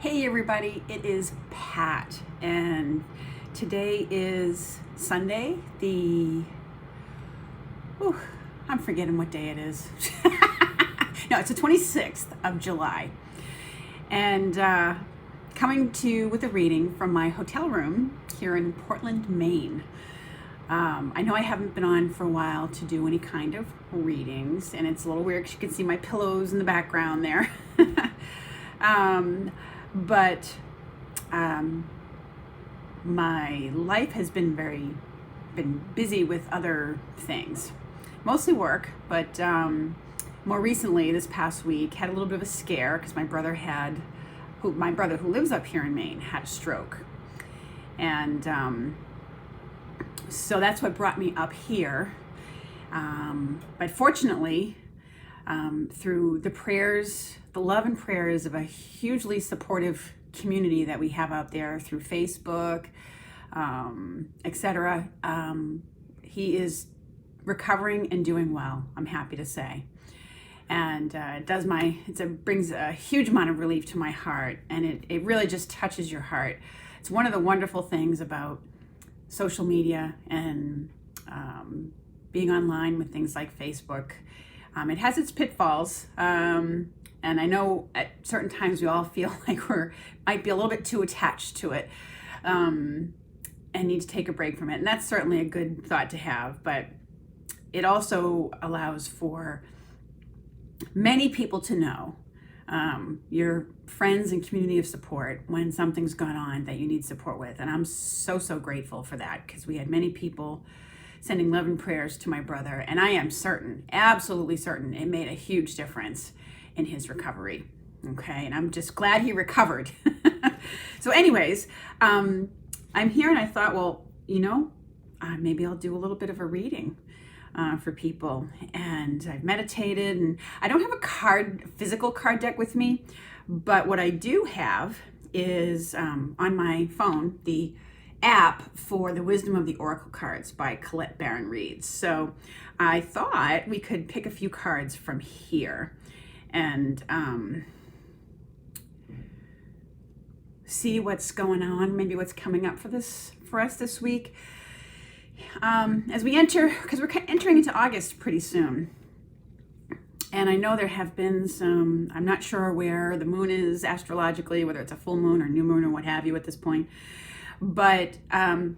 Hey everybody, it is Pat, and today is Sunday, whew, I'm forgetting what day it is. No, it's the 26th of July. And coming to you with a reading from my hotel room here in Portland, Maine. I know I haven't been on for a while to do any kind of readings, and it's a little weird because you can see my pillows in the background there. But my life has been busy with other things, mostly work. But more recently, this past week, had a little bit of a scare because my brother who lives up here in Maine had a stroke, and so that's what brought me up here. But fortunately, through the love and prayers of a hugely supportive community that we have out there through Facebook, etc., he is recovering and doing well, I'm happy to say. And it brings a huge amount of relief to my heart, and it really just touches your heart. It's one of the wonderful things about social media and being online with things like Facebook. It has its pitfalls, and I know at certain times we all feel like might be a little bit too attached to it, and need to take a break from it. And that's certainly a good thought to have, but it also allows for many people to know, your friends and community of support when something's gone on that you need support with. And I'm so grateful for that, because we had many people sending love and prayers to my brother, and I am absolutely certain, it made a huge difference in his recovery. Okay, and I'm just glad he recovered. So anyways, I'm here, and I thought, well, maybe I'll do a little bit of a reading for people. And I've meditated, and I don't have a physical card deck with me, but what I do have is on my phone, the app for the Wisdom of the Oracle cards by Colette Baron Reid. So I thought we could pick a few cards from here and see what's going on, maybe what's coming up for us this week. As we enter, because we're entering into August pretty soon. And I know there have been I'm not sure where the moon is astrologically, whether it's a full moon or new moon or what have you at this point. But I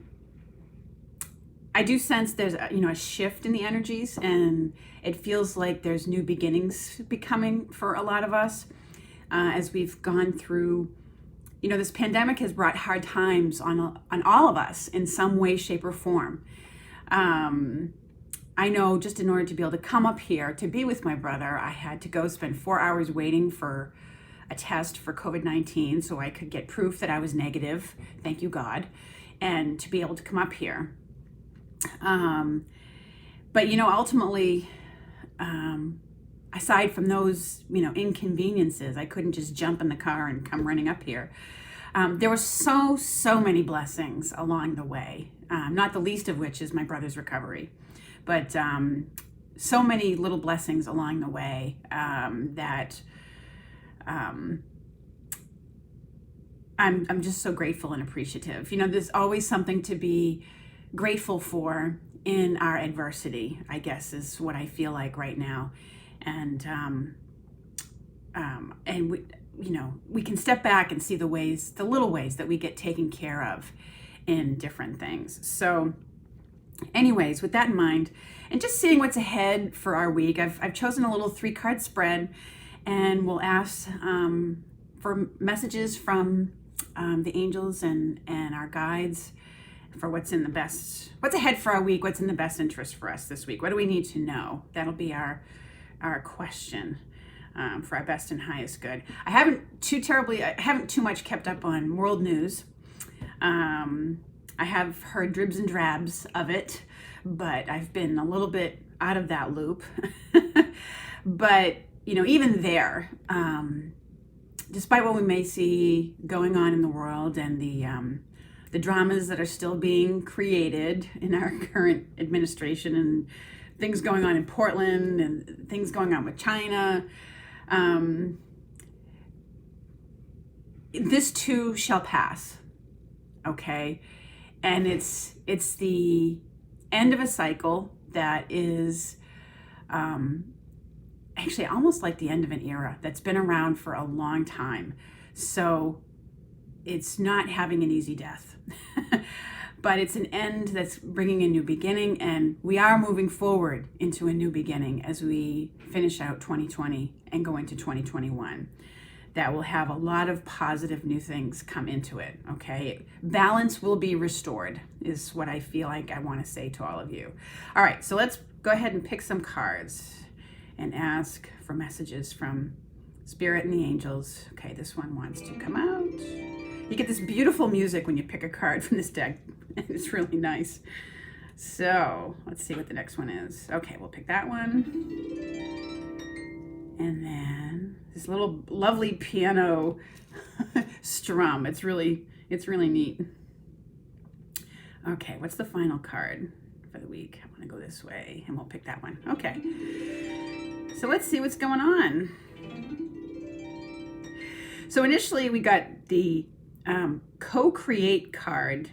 do sense there's a shift in the energies, and it feels like there's new beginnings becoming for a lot of us as we've gone through. This pandemic has brought hard times on all of us in some way, shape, or form. I know just in order to be able to come up here to be with my brother, I had to go spend 4 hours waiting for a test for COVID-19 so I could get proof that I was negative, thank you God, and to be able to come up here. But ultimately, aside from those, inconveniences, I couldn't just jump in the car and come running up here. There were so many blessings along the way, not the least of which is my brother's recovery. But so many little blessings along the way that I'm just so grateful and appreciative. There's always something to be grateful for in our adversity, I guess, is what I feel like right now. And we can step back and see the little ways that we get taken care of in different things. So anyways, with that in mind, and just seeing what's ahead for our week, I've chosen a little 3-card spread, and we'll ask for messages from the angels and our guides for what's ahead for our week, what's in the best interest for us this week. What do we need to know? That'll be our question for our best and highest good. I haven't too much kept up on world news. I have heard dribs and drabs of it, but I've been a little bit out of that loop. But even there, despite what we may see going on in the world and the dramas that are still being created in our current administration, and things going on in Portland and things going on with China, this too shall pass, okay? And it's the end of a cycle that is actually almost like the end of an era that's been around for a long time. So it's not having an easy death, but it's an end that's bringing a new beginning, and we are moving forward into a new beginning as we finish out 2020 and go into 2021. That will have a lot of positive new things come into it, okay? Balance will be restored is what I feel like I want to say to all of you. All right, so let's go ahead and pick some cards and ask for messages from Spirit and the angels. Okay, this one wants to come out. You get this beautiful music when you pick a card from this deck. It's really nice. So let's see what the next one is. Okay, we'll pick that one. And then this little lovely piano strum. It's really neat. Okay, what's the final card for the week? I want to go this way, and we'll pick that one. Okay. So let's see what's going on. So initially we got the co-create card,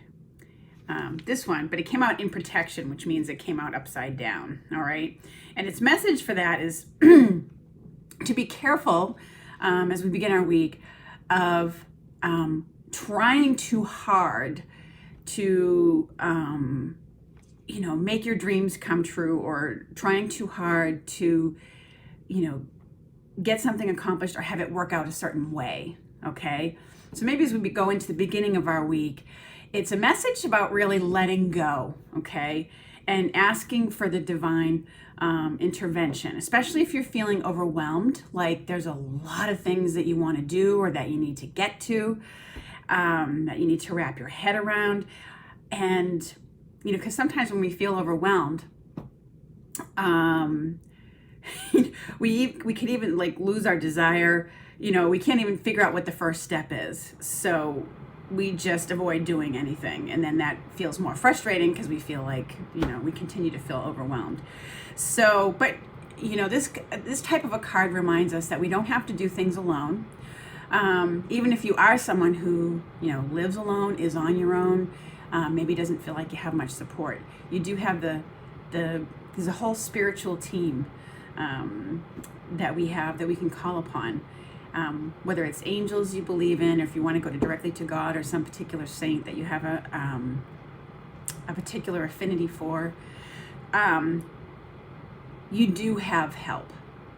this one, but it came out in protection, which means it came out upside down, all right? And its message for that is to be careful as we begin our week of trying too hard to, make your dreams come true, or trying too hard to, get something accomplished or have it work out a certain way, okay? So maybe as we go into the beginning of our week, it's a message about really letting go, okay? And asking for the divine intervention, especially if you're feeling overwhelmed, like there's a lot of things that you want to do or that you need to get to, that you need to wrap your head around. And, because sometimes when we feel overwhelmed, we could even like lose our desire. We can't even figure out what the first step is. So we just avoid doing anything. And then that feels more frustrating because we feel like, we continue to feel overwhelmed. So, but, this type of a card reminds us that we don't have to do things alone. Even if you are someone who, lives alone, is on your own, maybe doesn't feel like you have much support. You do have there's a whole spiritual team that we can call upon, whether it's angels you believe in, or if you want to go directly to God or some particular saint that you have a particular affinity for. You do have help,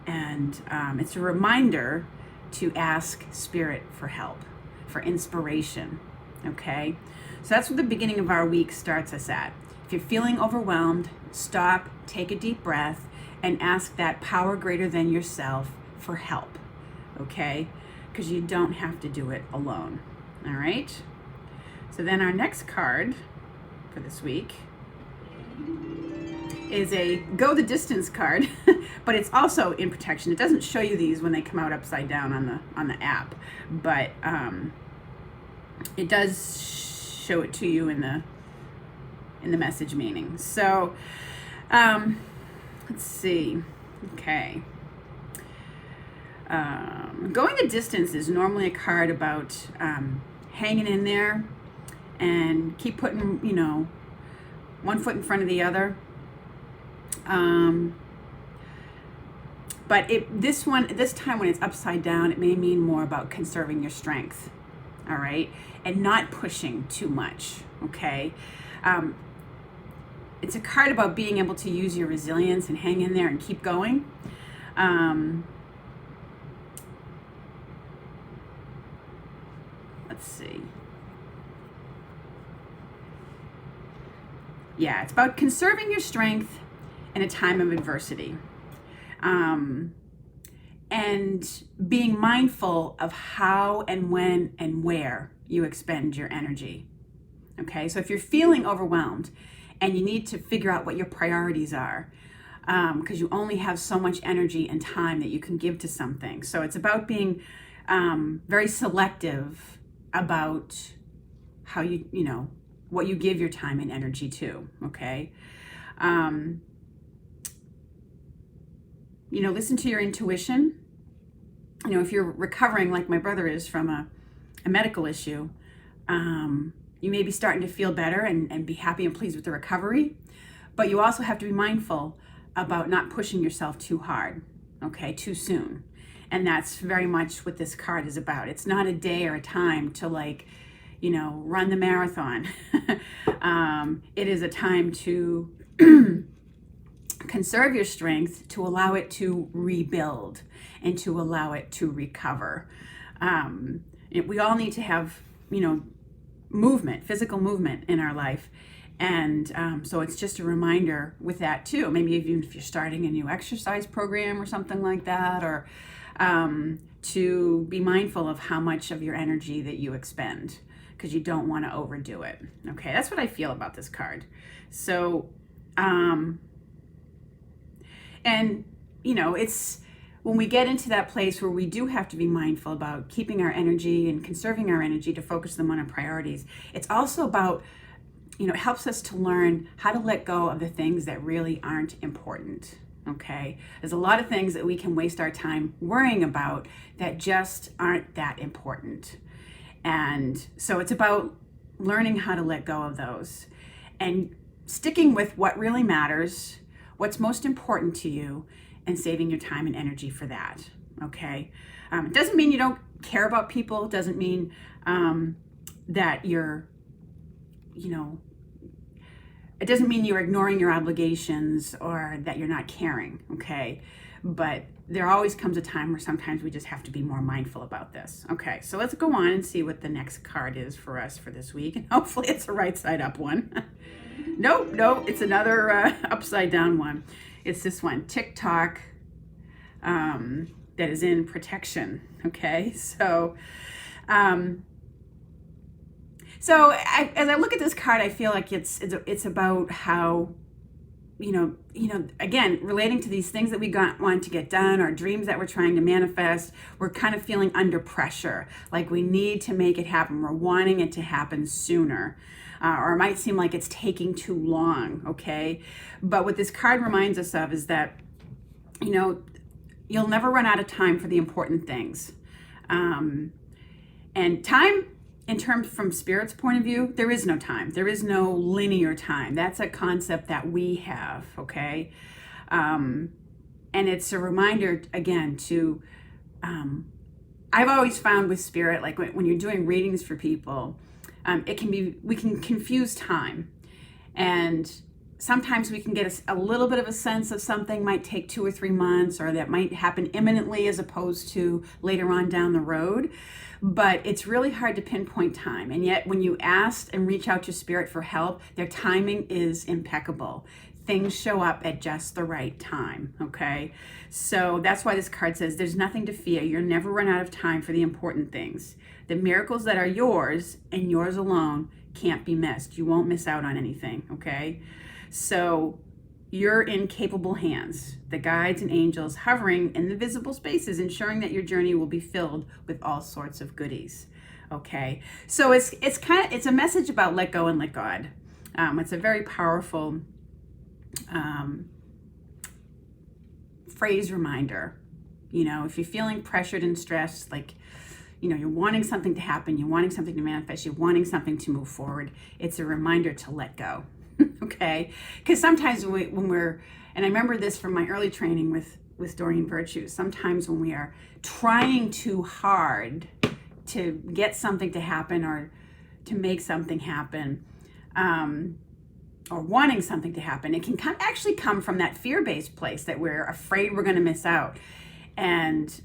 and it's a reminder to ask Spirit for help, for inspiration, okay? So that's what the beginning of our week starts us at. If you're feeling overwhelmed, stop, take a deep breath, and ask that power greater than yourself for help, okay? Because you don't have to do it alone, all right? So then our next card for this week is a go the distance card, but it's also in protection. It doesn't show you these when they come out upside down on the app, but it does show it to you in the message meaning. So let's see. Okay. Going the distance is normally a card about hanging in there and keep putting, one foot in front of the other. But this time when it's upside down, it may mean more about conserving your strength, all right? And not pushing too much, okay? It's a card about being able to use your resilience and hang in there and keep going. Let's see. Yeah, it's about conserving your strength in a time of adversity. And being mindful of how and when and where you expend your energy. Okay, so if you're feeling overwhelmed and you need to figure out what your priorities are, because you only have so much energy and time that you can give to something. So it's about being very selective about how what you give your time and energy to, okay? Listen to your intuition. If you're recovering like my brother is from a medical issue, you may be starting to feel better and be happy and pleased with the recovery, but you also have to be mindful about not pushing yourself too hard, okay, too soon. And that's very much what this card is about. It's not a day or a time to run the marathon. It is a time to conserve your strength, to allow it to rebuild and to allow it to recover. We all need to have, movement, physical movement in our life. And so it's just a reminder with that too. Maybe even if you're starting a new exercise program or something like that, or to be mindful of how much of your energy that you expend, because you don't want to overdo it. Okay, that's what I feel about this card. So, it's when we get into that place where we do have to be mindful about keeping our energy and conserving our energy to focus them on our priorities. It's also about, it helps us to learn how to let go of the things that really aren't important. Okay, there's a lot of things that we can waste our time worrying about that just aren't that important. And so it's about learning how to let go of those and sticking with what really matters, what's most important to you, and saving your time and energy for that. Okay, it doesn't mean you don't care about people. It doesn't mean that you're, it doesn't mean you're ignoring your obligations or that you're not caring, okay? But there always comes a time where sometimes we just have to be more mindful about this. Okay, so let's go on and see what the next card is for us for this week. And hopefully it's a right side up one. No, it's another upside down one. It's this one, TikTok, that is in protection, okay? So, as I look at this card, I feel like it's about how, again, relating to these things that we want to get done, or dreams that we're trying to manifest, we're kind of feeling under pressure, like we need to make it happen. We're wanting it to happen sooner, or it might seem like it's taking too long, okay? But what this card reminds us of is that, you'll never run out of time for the important things. And time, in terms from Spirit's point of view, there is no time. There is no linear time. That's a concept that we have, okay? And it's a reminder, again, to, I've always found with Spirit, like when you're doing readings for people, we can confuse time. And sometimes we can get a little bit of a sense of something might take 2 or 3 months, or that might happen imminently as opposed to later on down the road. But it's really hard to pinpoint time. And yet when you ask and reach out to Spirit for help, their timing is impeccable. Things show up at just the right time, okay? So that's why this card says there's nothing to fear. You'll never run out of time for the important things. The miracles that are yours and yours alone can't be missed. You won't miss out on anything, okay? So you're in capable hands, the guides and angels hovering in the visible spaces, ensuring that your journey will be filled with all sorts of goodies. Okay, so it's a message about let go and let God. It's a very powerful phrase reminder. If you're feeling pressured and stressed, like you're wanting something to happen, you're wanting something to manifest, you're wanting something to move forward, it's a reminder to let go. Okay, because sometimes when we're, and I remember this from my early training with Doreen Virtue, sometimes when we are trying too hard to get something to happen or to make something happen, or wanting something to happen, it can actually come from that fear-based place that we're afraid we're going to miss out. And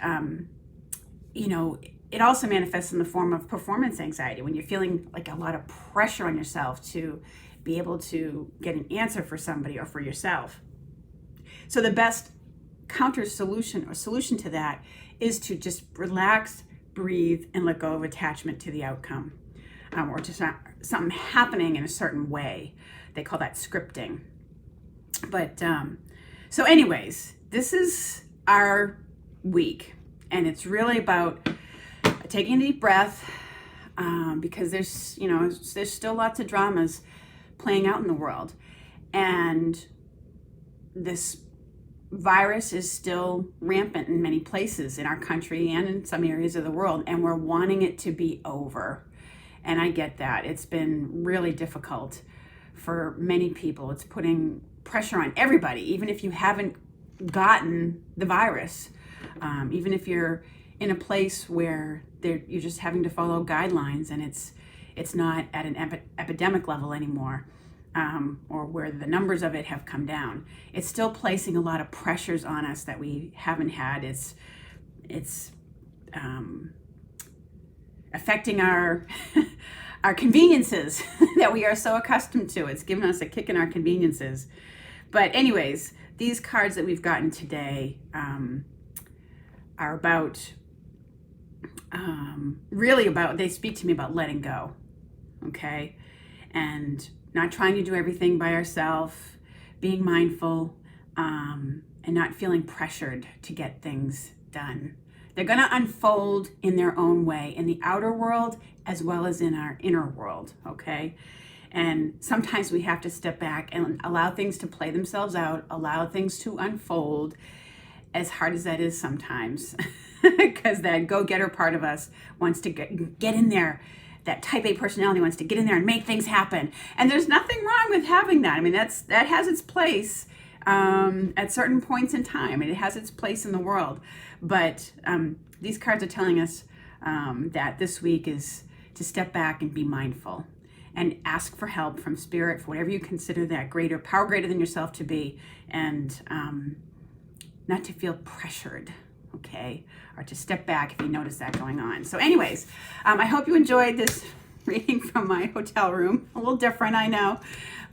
it also manifests in the form of performance anxiety, when you're feeling like a lot of pressure on yourself to be able to get an answer for somebody or for yourself. So the best counter solution or solution to that is to just relax, breathe, and let go of attachment to the outcome, or to something happening in a certain way. They call that scripting. But so anyways, this is our week, and it's really about taking a deep breath, because there's still lots of dramas playing out in the world, and this virus is still rampant in many places in our country and in some areas of the world, and we're wanting it to be over. And I get that. It's been really difficult for many people. It's putting pressure on everybody, even if you haven't gotten the virus, even if you're in a place where you're just having to follow guidelines and it's not at an epidemic level anymore, or where the numbers of it have come down. It's still placing a lot of pressures on us that we haven't had. It's affecting our our conveniences that we are so accustomed to. It's given us a kick in our conveniences. But anyways, these cards that we've gotten today are about, really about, they speak to me about letting go, okay? And not trying to do everything by ourselves, being mindful, and not feeling pressured to get things done. They're going to unfold in their own way in the outer world as well as in our inner world, okay? And sometimes we have to step back and allow things to play themselves out, allow things to unfold, as hard as that is sometimes, because that go-getter part of us wants to get in there. That type A personality wants to get in there and make things happen. And there's nothing wrong with having that. I mean, that has its place at certain points in time, and it has its place in the world. But these cards are telling us that this week is to step back and be mindful and ask for help from Spirit for whatever you consider that greater power, greater than yourself to be, and not to feel pressured, okay? Or to step back if you notice that going on. So anyways, I hope you enjoyed this reading from my hotel room. A little different, I know.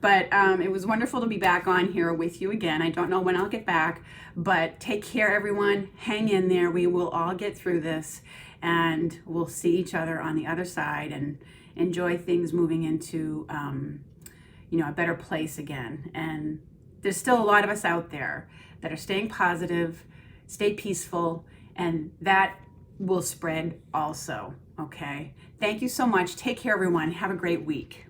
But it was wonderful to be back on here with you again. I don't know when I'll get back, but take care, everyone. Hang in there. We will all get through this, and we'll see each other on the other side and enjoy things moving into a better place again. And there's still a lot of us out there that are staying positive, stay peaceful, and that will spread also, okay? Thank you so much. Take care, everyone. Have a great week.